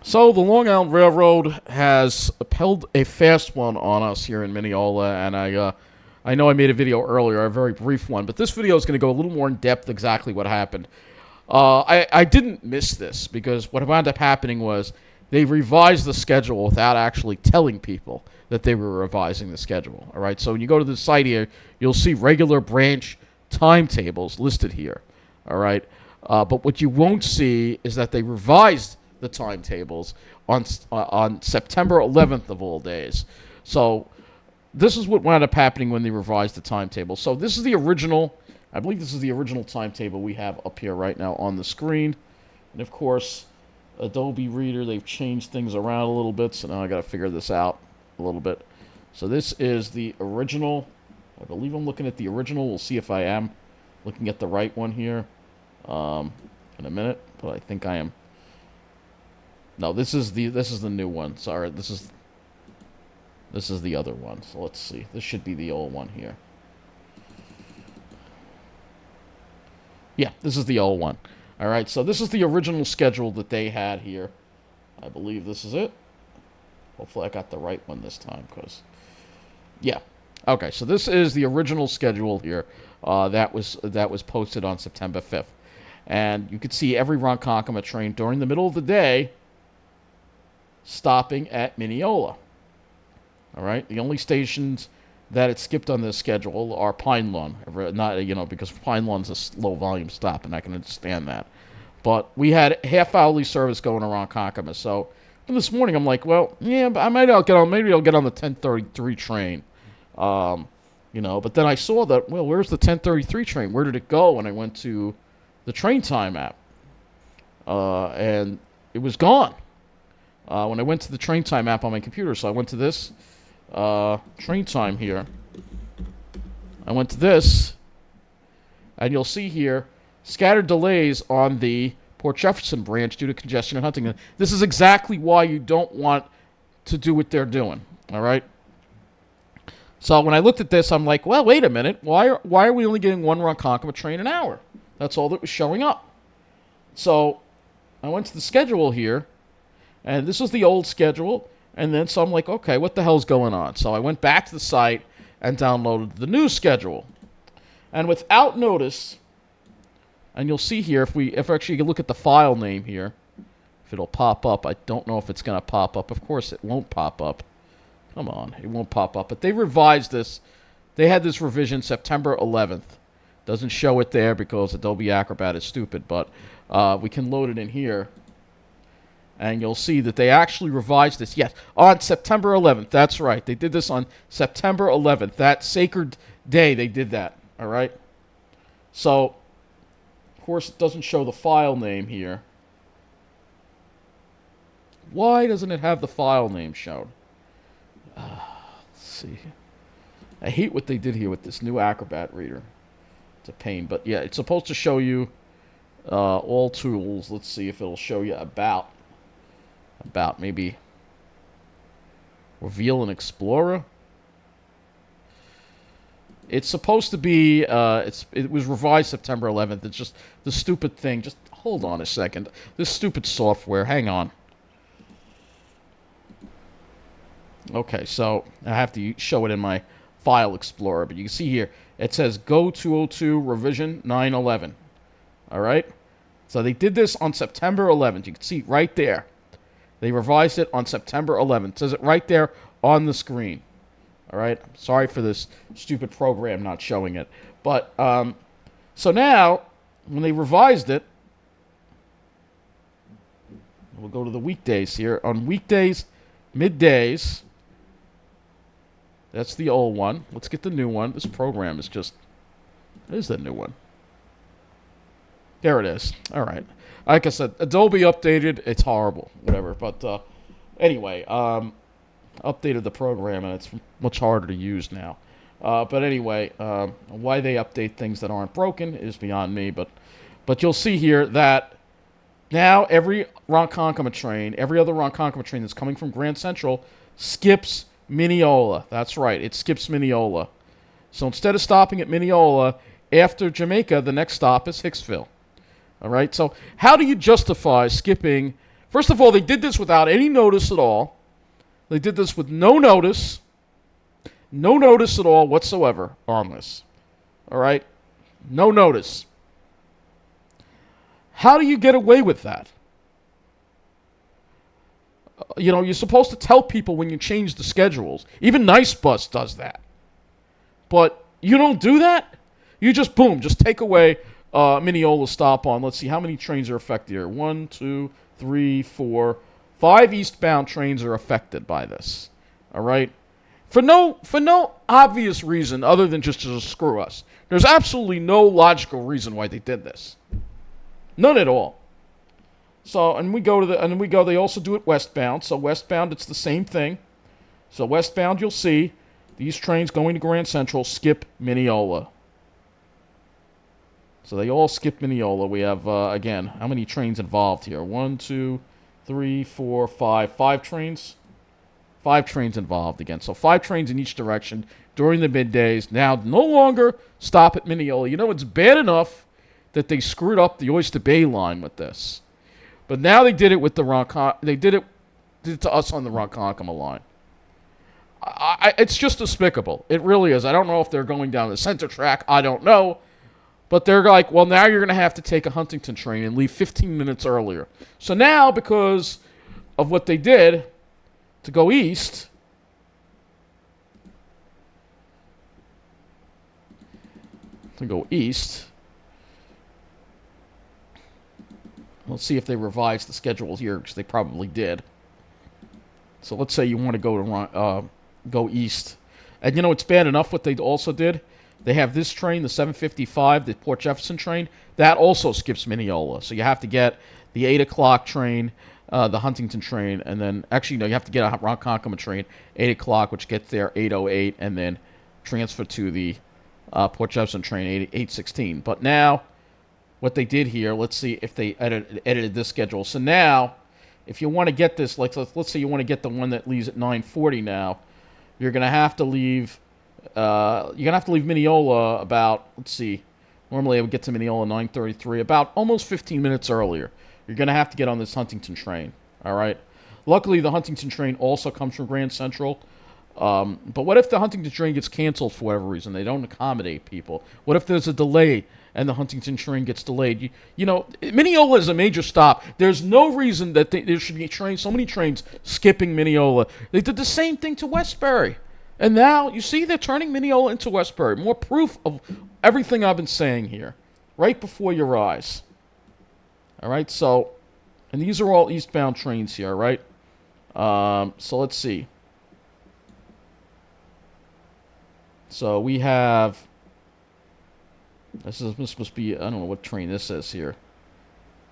So the Long Island Railroad has held a fast one on us here in Mineola, and I know I made a video earlier, a very brief one, but this video is going to go a little more in depth exactly what happened. I didn't miss this because what wound up happening was they revised the schedule without actually telling people that they were revising the schedule. All right, so when you go to the site here, you'll see regular branch timetables listed here. All right, but what you won't see is that they revised the timetables on September 11th of all days. So this is what wound up happening when they revised the timetable. So this is the original. I believe this is the original timetable we have up here right now on the screen. And of course, Adobe Reader, they've changed things around a little bit, so now I got to figure this out a little bit. So this is the original. I believe I'm looking at the original. We'll see if I am looking at the right one here in a minute, but I think I am. No, this is the new one. Sorry, this is the other one. So let's see. This should be the old one here. Yeah, this is the old one. All right, so this is the original schedule that they had here. I believe this is it. Hopefully I got the right one this time, because... Yeah. Okay, so this is the original schedule here that was posted on September 5th. And you could see every Ronkonkoma train during the middle of the day stopping at Mineola. All right, the only stations that it skipped on this schedule are Pine Lawn. Not, because Pine Lawn's a low volume stop, and I can understand that. But we had half-hourly service going around Ronkonkoma. So this morning I'm like, well, yeah, maybe I'll get on the 10:33 train. But then I saw that, well, where's the 10:33 train? Where did it go? And I went to the train time app, and it was gone. When I went to the train time app on my computer, so I went to this train time here. I went to this, and you'll see here scattered delays on the Port Jefferson branch due to congestion in Huntington. This is exactly why you don't want to do what they're doing. All right. So when I looked at this, I'm like, well, wait a minute. Why are we only getting one Ronkonkoma train an hour? That's all that was showing up. So I went to the schedule here, and this was the old schedule. And then so I'm like, okay, what the hell's going on? So I went back to the site and downloaded the new schedule. And without notice, and you'll see here, if actually you look at the file name here, if it'll pop up. I don't know if it's going to pop up. Of course, it won't pop up. Come on, it won't pop up. But they revised this. They had this revision September 11th. Doesn't show it there because Adobe Acrobat is stupid, but we can load it in here. And you'll see that they actually revised this. Yes, on September 11th. That's right. They did this on September 11th. That sacred day they did that. All right? So, of course, it doesn't show the file name here. Why doesn't it have the file name shown? Let's see. I hate what they did here with this new Acrobat reader. It's a pain. But, yeah, it's supposed to show you all tools. Let's see if it'll show you about maybe reveal an explorer. It's supposed to be it was revised September 11th. It's just the stupid thing. Just hold on a second. This stupid software. Hang on. Okay, so I have to show it in my file explorer, but you can see here it says Go 202 revision 911. All right? So they did this on September 11th. You can see right there. They revised it on September 11th. It says it right there on the screen. All right? Sorry for this stupid program not showing it. But, so now, when they revised it, we'll go to the weekdays here. On weekdays, middays, that's the old one. Let's get the new one. This program is just, what is the new one? There it is. All right. Like I said, Adobe updated. It's horrible. Whatever. But anyway, updated the program, and it's much harder to use now. But anyway, why they update things that aren't broken is beyond me. But you'll see here that now every Ronkonkoma train, every other Ronkonkoma train that's coming from Grand Central skips Mineola. That's right. It skips Mineola. So instead of stopping at Mineola, after Jamaica, the next stop is Hicksville. All right, so how do you justify skipping First of all, they did this without any notice at all. They did this with no notice at all whatsoever on this. All right? No notice. How do you get away with that? You're supposed to tell people when you change the schedules. Even Nice Bus does that. But you don't do that? You just, boom, just take away Mineola stop on. Let's see, how many trains are affected here? 1, 2, 3, 4, 5 eastbound trains are affected by this. All right? For no obvious reason other than just to screw us. There's absolutely no logical reason why they did this. None at all. So, they also do it westbound. So westbound, it's the same thing. So westbound, you'll see these trains going to Grand Central skip Mineola. So they all skip Mineola. We have, again, how many trains involved here? 1, 2, 3, 4, 5. 5 trains? 5 trains involved again. So 5 trains in each direction during the middays. Now, no longer stop at Mineola. It's bad enough that they screwed up the Oyster Bay line with this. But now they did it with they did it to us on the Ronkonkoma line. It's just despicable. It really is. I don't know if they're going down the center track. I don't know. But they're like, well, now you're going to have to take a Huntington train and leave 15 minutes earlier. So now, because of what they did to go east, let's see if they revised the schedule here, because they probably did. So let's say you want to go east. And it's bad enough what they also did. They have this train, the 755, the Port Jefferson train. That also skips Mineola. So you have to get the 8 o'clock train, the Huntington train, and then, actually, no, you have to get a Ronkonkoma train, 8 o'clock, which gets there 8:08, and then transfer to the Port Jefferson train, 8:16. But now, what they did here, let's see if they edited this schedule. So now, if you want to get this, let's say you want to get the one that leaves at 9:40 now, you're going to have to leave Mineola about, let's see, normally I would get to Mineola 9:33, about almost 15 minutes earlier. You're going to have to get on this Huntington train, all right? Luckily, the Huntington train also comes from Grand Central. But what if the Huntington train gets canceled for whatever reason? They don't accommodate people. What if there's a delay and the Huntington train gets delayed? Mineola is a major stop. There's no reason that there should be so many trains skipping Mineola. They did the same thing to Westbury. And now, you see, they're turning Mineola into Westbury. More proof of everything I've been saying here, right before your eyes. All right, so, and these are all eastbound trains here, right? So let's see. So we have, this must be, I don't know what train this is here.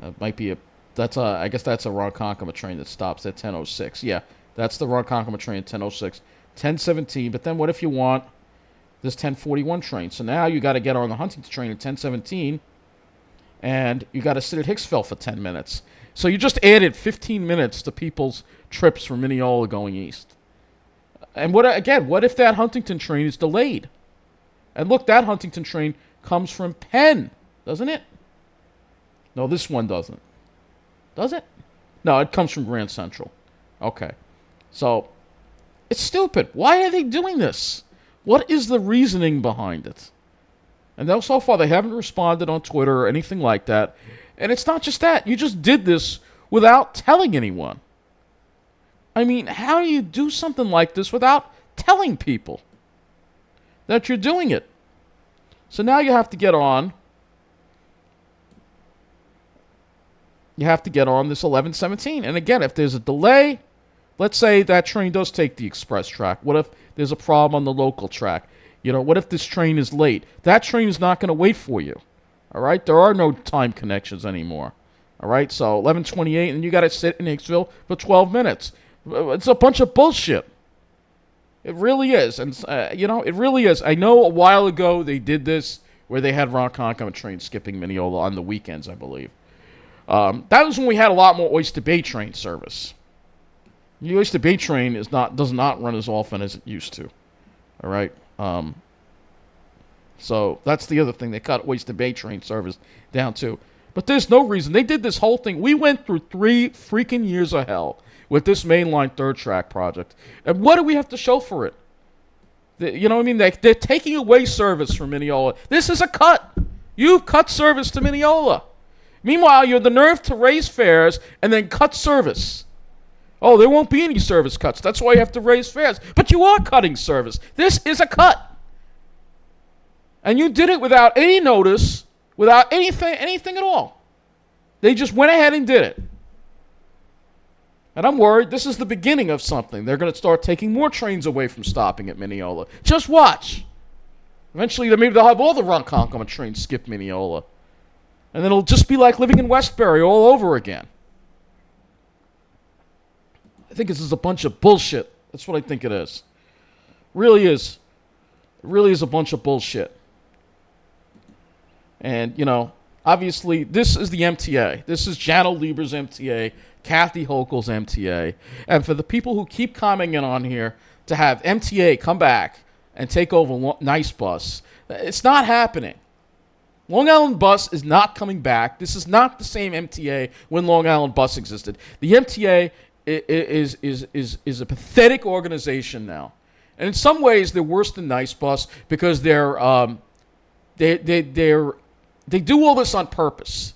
It might be I guess that's a Ronkonkoma train that stops at 10:06. Yeah, that's the Ronkonkoma train at 10:06. 10:17, but then what if you want this 10:41 train? So now you got to get on the Huntington train at 10:17, and you got to sit at Hicksville for 10 minutes. So you just added 15 minutes to people's trips from Mineola going east. And what if that Huntington train is delayed? And look, that Huntington train comes from Penn, doesn't it? No, this one doesn't. Does it? No, it comes from Grand Central. Okay. So, it's stupid. Why are they doing this? What is the reasoning behind it? And so far, they haven't responded on Twitter or anything like that. And it's not just that. You just did this without telling anyone. I mean, how do you do something like this without telling people that you're doing it? So now you have to get on. You have to get on this 11:17. And again, if there's a delay, let's say that train does take the express track. What if there's a problem on the local track? What if this train is late? That train is not going to wait for you. All right? There are no time connections anymore. All right? So 11:28, and you got to sit in Hicksville for 12 minutes. It's a bunch of bullshit. It really is. And, it really is. I know a while ago they did this where they had Ronkonkoma trains skipping Mineola on the weekends, I believe. That was when we had a lot more Oyster Bay train service. The Oyster Bay train does not run as often as it used to. All right? So that's the other thing. They cut Oyster Bay train service down too. But there's no reason. They did this whole thing. We went through 3 freaking years of hell with this mainline third track project. And what do we have to show for it? You know what I mean? They're taking away service from Mineola. This is a cut. You've cut service to Mineola. Meanwhile, you have the nerve to raise fares and then cut service. Oh, there won't be any service cuts. That's why you have to raise fares. But you are cutting service. This is a cut. And you did it without any notice, without anything at all. They just went ahead and did it. And I'm worried this is the beginning of something. They're going to start taking more trains away from stopping at Mineola. Just watch. Eventually, maybe they'll have all the Ronkonkoma trains skip Mineola. And then it'll just be like living in Westbury all over again. I think this is a bunch of bullshit. That's what I think it is. Really is. It really is a bunch of bullshit. And, you know, obviously, this is the MTA. This is Janno Lieber's MTA, Kathy Hochul's MTA. And for the people who keep commenting on here to have MTA come back and take over Nice Bus, it's not happening. Long Island Bus is not coming back. This is not the same MTA when Long Island Bus existed. The MTA is a pathetic organization now. And in some ways, they're worse than Nice Bus because they do all this on purpose.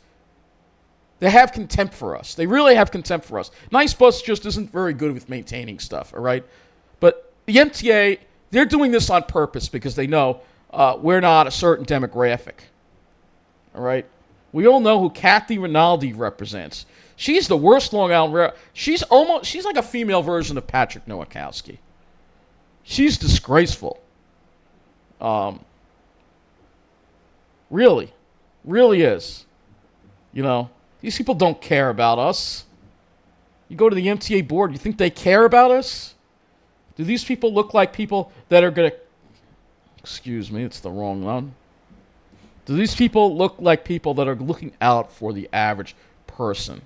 They have contempt for us. They really have contempt for us. Nice Bus just isn't very good with maintaining stuff, all right? But the MTA, they're doing this on purpose because they know we're not a certain demographic, all right? We all know who Kathy Rinaldi represents. She's the worst Long Island Railroad. She's like a female version of Patrick Nowakowski. She's disgraceful. Really is. You know, these people don't care about us. You go to the MTA board, you think they care about us? Do these people look like people that are going to... Excuse me, it's the wrong one. Do these people look like people that are looking out for the average person?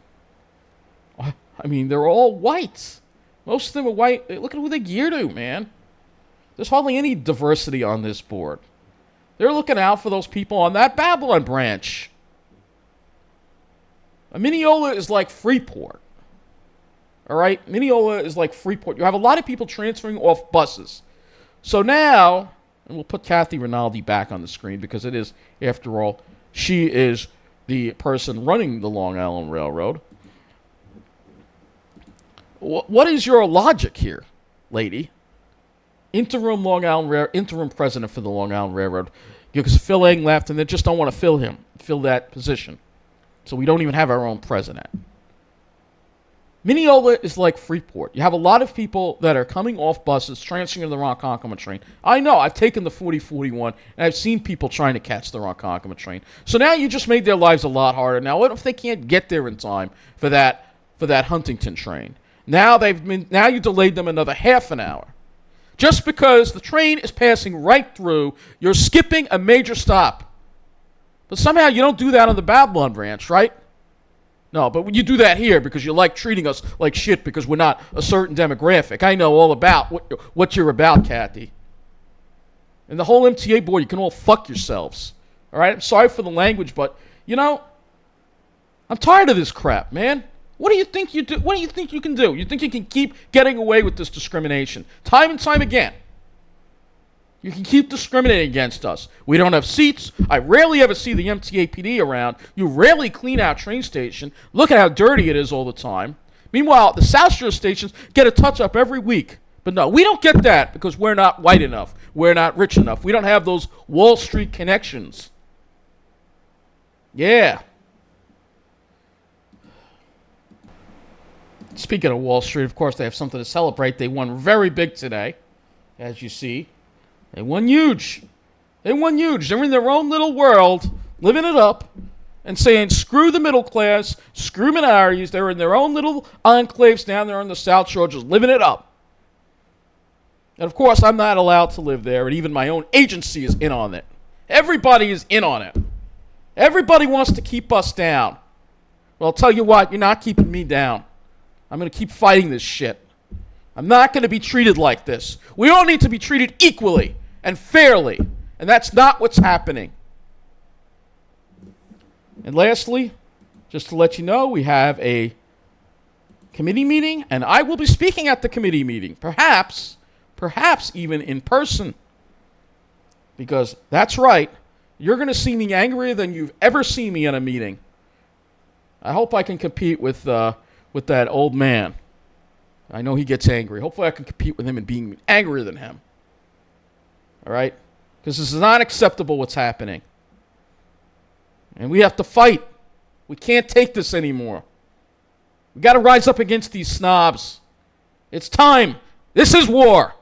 I mean, they're all white. Most of them are white. Look at who they gear to, man. There's hardly any diversity on this board. They're looking out for those people on that Babylon branch. Mineola is like Freeport. All right? Mineola is like Freeport. You have a lot of people transferring off buses. So now, and we'll put Kathy Rinaldi back on the screen because it is, after all, she is the person running the Long Island Railroad. What is your logic here, lady? Interim president for the Long Island Railroad, because Phil Eng left, and they just don't want to fill that position. So we don't even have our own president. Mineola is like Freeport. You have a lot of people that are coming off buses, transferring to the Ronkonkoma train. I know, I've taken the 4041, and I've seen people trying to catch the Ronkonkoma train. So now you just made their lives a lot harder. Now, what if they can't get there in time for that Huntington train? Now you delayed them another half an hour. Just because the train is passing right through, you're skipping a major stop. But somehow you don't do that on the Babylon branch, right? No, but you do that here because you like treating us like shit because we're not a certain demographic. I know all about what you're about, Kathy. And the whole MTA board, you can all fuck yourselves. All right? I'm sorry for the language, but, you know, I'm tired of this crap, man. What do you think you do? What do you think you can do? You think you can keep getting away with this discrimination? Time and time again. You can keep discriminating against us. We don't have seats. I rarely ever see the MTA PD around. You rarely clean our train station. Look at how dirty it is all the time. Meanwhile, the South Shore stations get a touch-up every week. But no, we don't get that because we're not white enough. We're not rich enough. We don't have those Wall Street connections. Yeah. Speaking of Wall Street, of course, they have something to celebrate. They won very big today, as you see. They won huge. They're in their own little world, living it up, and saying, screw the middle class, screw minorities. They're in their own little enclaves down there on the South Shore, just living it up. And, of course, I'm not allowed to live there, and even my own agency is in on it. Everybody is in on it. Everybody wants to keep us down. Well, I'll tell you what, you're not keeping me down. I'm going to keep fighting this shit. I'm not going to be treated like this. We all need to be treated equally and fairly. And that's not what's happening. And lastly, just to let you know, we have a committee meeting, and I will be speaking at the committee meeting, perhaps even in person. Because that's right, you're going to see me angrier than you've ever seen me in a meeting. I hope I can compete with that old man. I know he gets angry. Hopefully I can compete with him in being angrier than him. All right? Because this is not acceptable what's happening. And we have to fight. We can't take this anymore. We got to rise up against these snobs. It's time. This is war.